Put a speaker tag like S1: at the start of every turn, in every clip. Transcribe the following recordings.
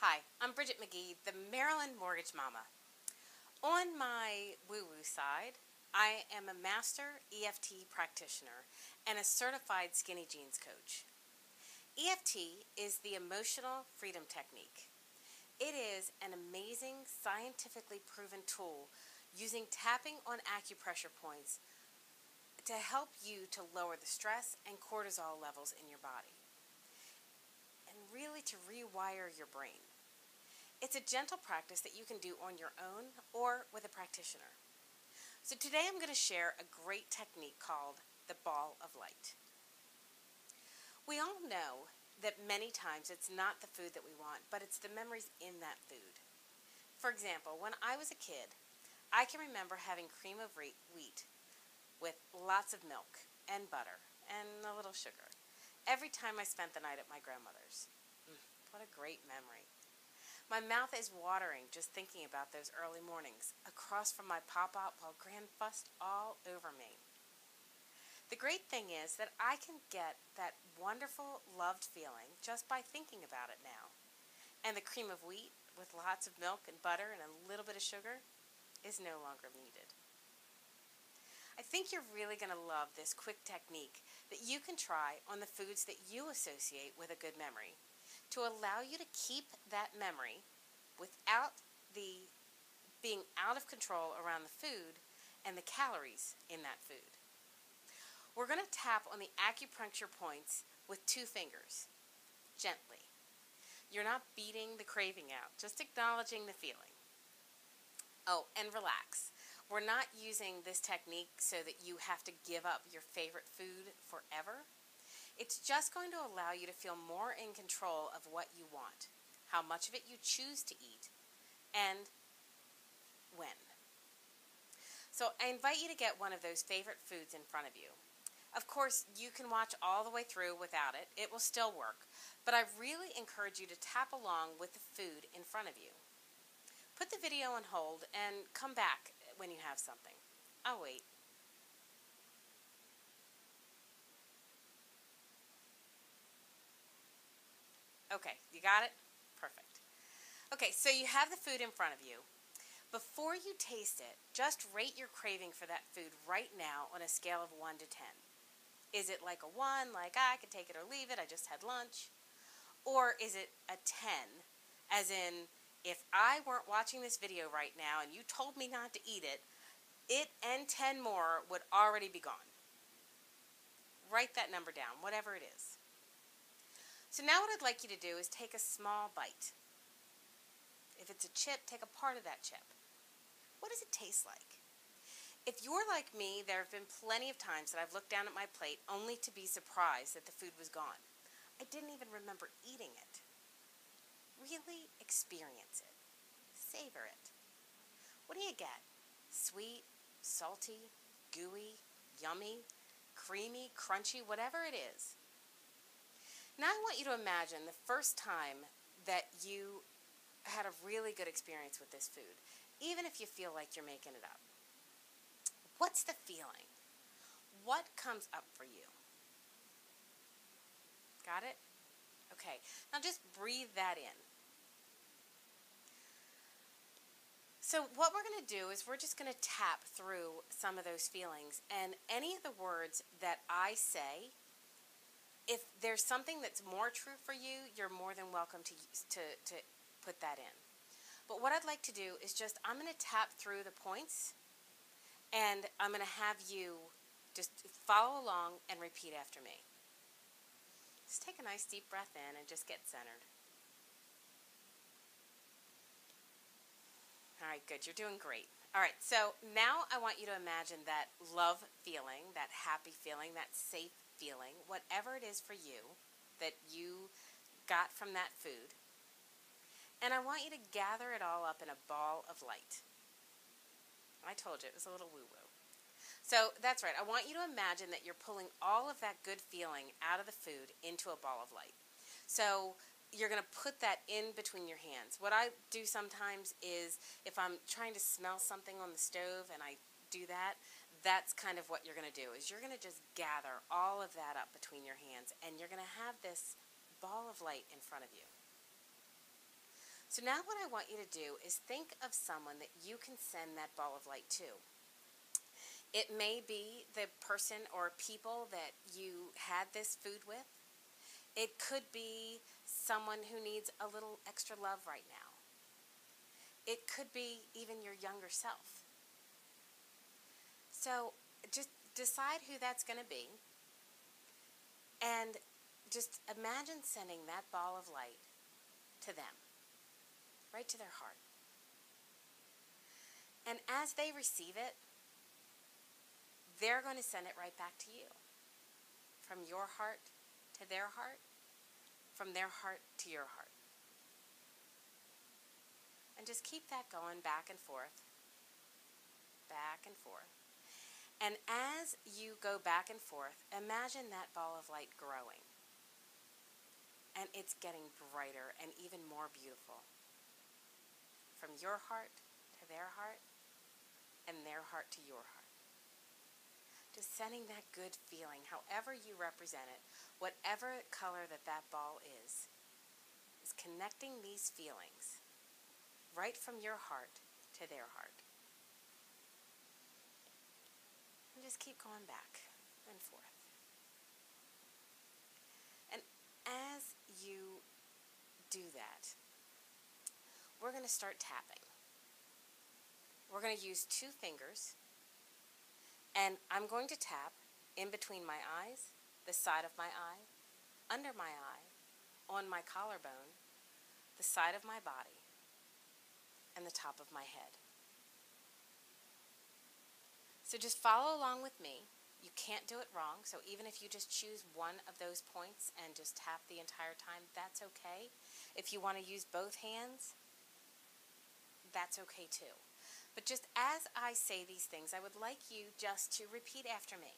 S1: Hi, I'm Bridget McGee, the Maryland Mortgage Mama. On my woo-woo side, I am a master EFT practitioner and a certified skinny jeans coach. EFT is the emotional freedom technique. It is an amazing, scientifically proven tool using tapping on acupressure points to help you to lower the stress and cortisol levels in your body, and really to rewire your brain. It's a gentle practice that you can do on your own or with a practitioner. So today I'm going to share a great technique called the ball of light. We all know that many times it's not the food that we want, but it's the memories in that food. For example, when I was a kid, I can remember having cream of wheat with lots of milk and butter and a little sugar every time I spent the night at my grandmother's. What a great memory. My mouth is watering just thinking about those early mornings across from my pop-up while Gran fussed all over me. The great thing is that I can get that wonderful, loved feeling just by thinking about it now. And the cream of wheat with lots of milk and butter and a little bit of sugar is no longer needed. I think you're really going to love this quick technique that you can try on the foods that you associate with a good memory to allow you to keep that memory without the being out of control around the food and the calories in that food. We're going to tap on the acupuncture points with 2 fingers, gently. You're not beating the craving out, just acknowledging the feeling. Oh, and relax. We're not using this technique so that you have to give up your favorite food forever. It's just going to allow you to feel more in control of what you want, how much of it you choose to eat, and when. So I invite you to get one of those favorite foods in front of you. Of course, you can watch all the way through without it. It will still work. But I really encourage you to tap along with the food in front of you. Put the video on hold and come back when you have something. I'll wait. Okay, you got it? Perfect. Okay, so you have the food in front of you. Before you taste it, just rate your craving for that food right now on a scale of 1 to 10. Is it like a 1, like I could take it or leave it, I just had lunch? Or is it a 10, as in, if I weren't watching this video right now and you told me not to eat it, it and 10 more would already be gone. Write that number down, whatever it is. So now what I'd like you to do is take a small bite. If it's a chip, take a part of that chip. What does it taste like? If you're like me, there have been plenty of times that I've looked down at my plate only to be surprised that the food was gone. I didn't even remember eating it. Really experience it. Savor it. What do you get? Sweet, salty, gooey, yummy, creamy, crunchy, whatever it is. Now I want you to imagine the first time that you had a really good experience with this food, even if you feel like you're making it up. What's the feeling? What comes up for you? Got it? Okay, now just breathe that in. So what we're going to do is we're just going to tap through some of those feelings, and any of the words that I say, if there's something that's more true for you, you're more than welcome to put that in. But what I'd like to do is I'm going to tap through the points, and I'm going to have you just follow along and repeat after me. Just take a nice deep breath in and just get centered. All right, good. You're doing great. All right, so now I want you to imagine that love feeling, that happy feeling, that safe feeling, whatever it is for you that you got from that food. And I want you to gather it all up in a ball of light. I told you, it was a little woo-woo. So that's right. I want you to imagine that you're pulling all of that good feeling out of the food into a ball of light. So you're going to put that in between your hands. What I do sometimes is if I'm trying to smell something on the stove and I do that, that's kind of what you're going to do, is you're going to just gather all of that up between your hands, and you're going to have this ball of light in front of you. So now what I want you to do is think of someone that you can send that ball of light to. It may be the person or people that you had this food with. It could be someone who needs a little extra love right now. It could be even your younger self. So just decide who that's going to be, and just imagine sending that ball of light to them, right to their heart. And as they receive it, they're going to send it right back to you. From your heart to their heart, from their heart to your heart. And just keep that going back and forth, back and forth. And as you go back and forth, imagine that ball of light growing. And it's getting brighter and even more beautiful. From your heart to their heart, and their heart to your heart. Just sending that good feeling, however you represent it, whatever color that ball is connecting these feelings right from your heart to their heart. And just keep going back and forth. And as you do that, we're going to start tapping. We're going to use 2 fingers, and I'm going to tap in between my eyes, the side of my eye, under my eye, on my collarbone, the side of my body, and the top of my head. So just follow along with me. You can't do it wrong, so even if you just choose one of those points and just tap the entire time, that's okay. If you want to use both hands, that's okay too. But just as I say these things, I would like you just to repeat after me.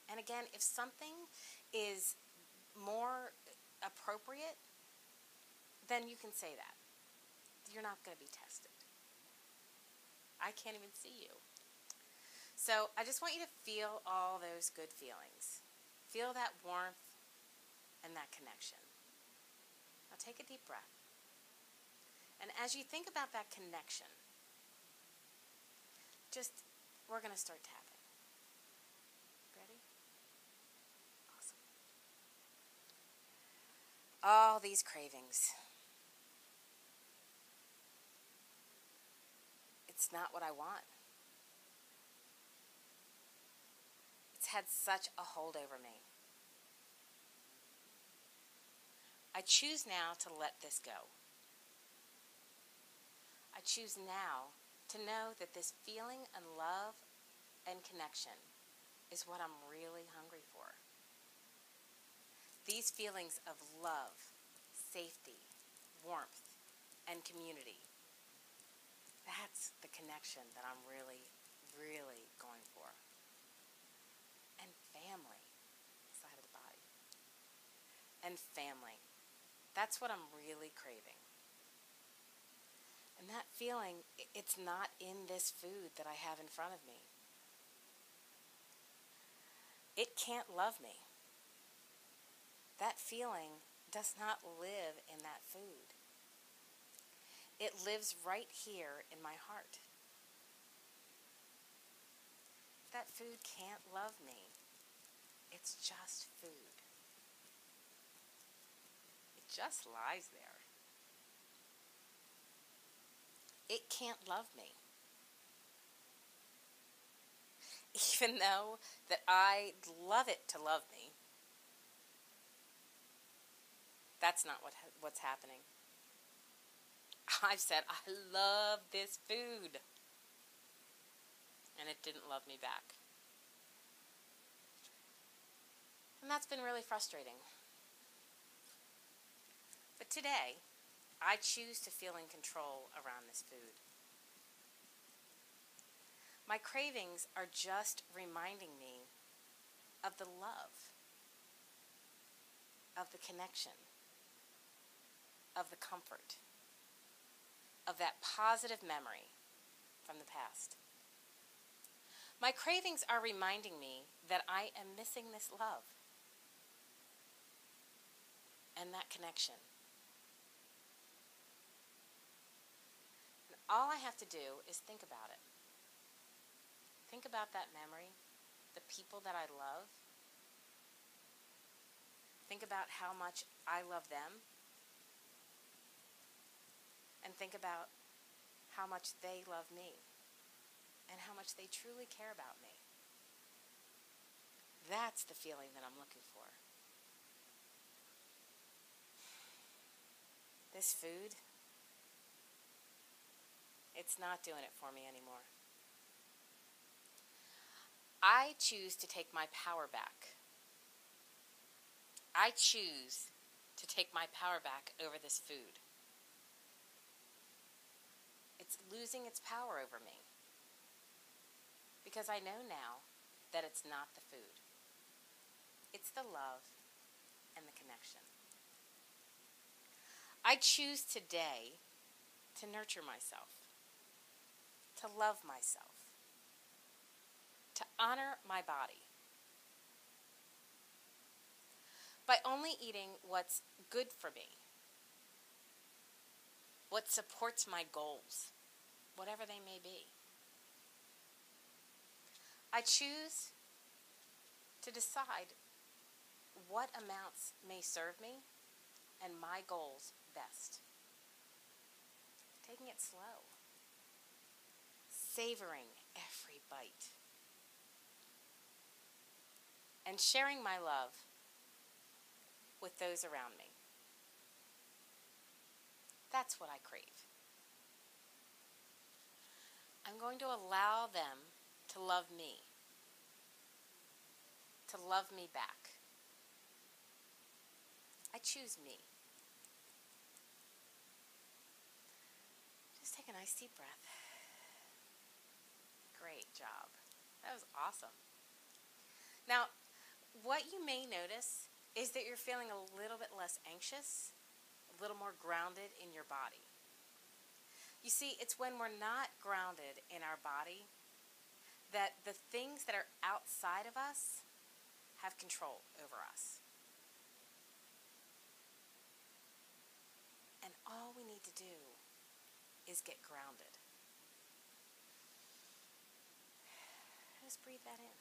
S1: And again, if something is more appropriate, then you can say that. You're not going to be tested. I can't even see you. So I just want you to feel all those good feelings. Feel that warmth and that connection. Now take a deep breath. And as you think about that connection, we're going to start tapping. Ready? Awesome. All these cravings. It's not what I want. It's had such a hold over me. I choose now to let this go. I choose now to know that this feeling and love and connection is what I'm really hungry for. These feelings of love, safety, warmth, and community, that's the connection that I'm really, really going for. And family, side of the body. And family, that's what I'm really craving. And that feeling, it's not in this food that I have in front of me. It can't love me. That feeling does not live in that food. It lives right here in my heart. That food can't love me. It's just food. It just lies there. It can't love me. Even though that I love it to love me, that's not what's happening. I've said, I love this food. And it didn't love me back. And that's been really frustrating. But today, I choose to feel in control around this food. My cravings are just reminding me of the love, of the connection, of the comfort, of that positive memory from the past. My cravings are reminding me that I am missing this love and that connection. All I have to do is think about it. Think about that memory, the people that I love. Think about how much I love them. And think about how much they love me and how much they truly care about me. That's the feeling that I'm looking for. This food, it's not doing it for me anymore. I choose to take my power back. I choose to take my power back over this food. It's losing its power over me. Because I know now that it's not the food. It's the love and the connection. I choose today to nurture myself, to love myself, to honor my body. By only eating what's good for me, what supports my goals, whatever they may be. I choose to decide what amounts may serve me and my goals best. Taking it slow, savoring every bite, and sharing my love with those around me. That's what I crave. I'm going to allow them to love me back. I choose me. Just take a nice deep breath. Great job. That was awesome. Now, what you may notice is that you're feeling a little bit less anxious, a little more grounded in your body. You see, it's when we're not grounded in our body that the things that are outside of us have control over us. And all we need to do is get grounded. Just breathe that in.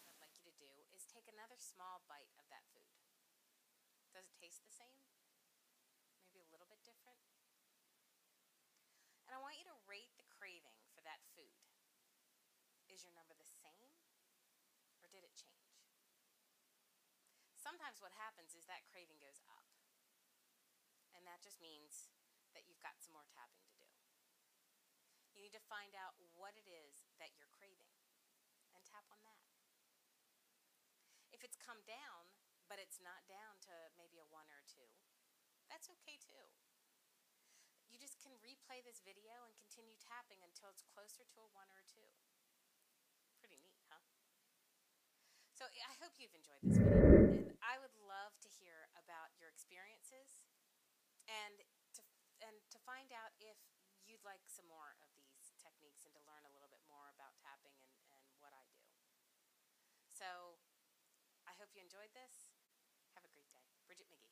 S1: What I'd like you to do is take another small bite of that food. Does it taste the same? Maybe a little bit different? And I want you to rate the craving for that food. Is your number the same, or did it change? Sometimes what happens is that craving goes up. And that just means that you've got some more tapping to do. You need to find out what it is that you're craving and tap on that. If it's come down, but it's not down to maybe a 1 or a 2, that's okay too. You just can replay this video and continue tapping until it's closer to a 1 or a 2. Pretty neat, huh? So I hope you've enjoyed this video, and I would love to hear about your experiences and to find out if you'd like some more of these techniques and to learn a little bit more about tapping and what I do. So I hope you enjoyed this. Have a great day. Bridget McGee.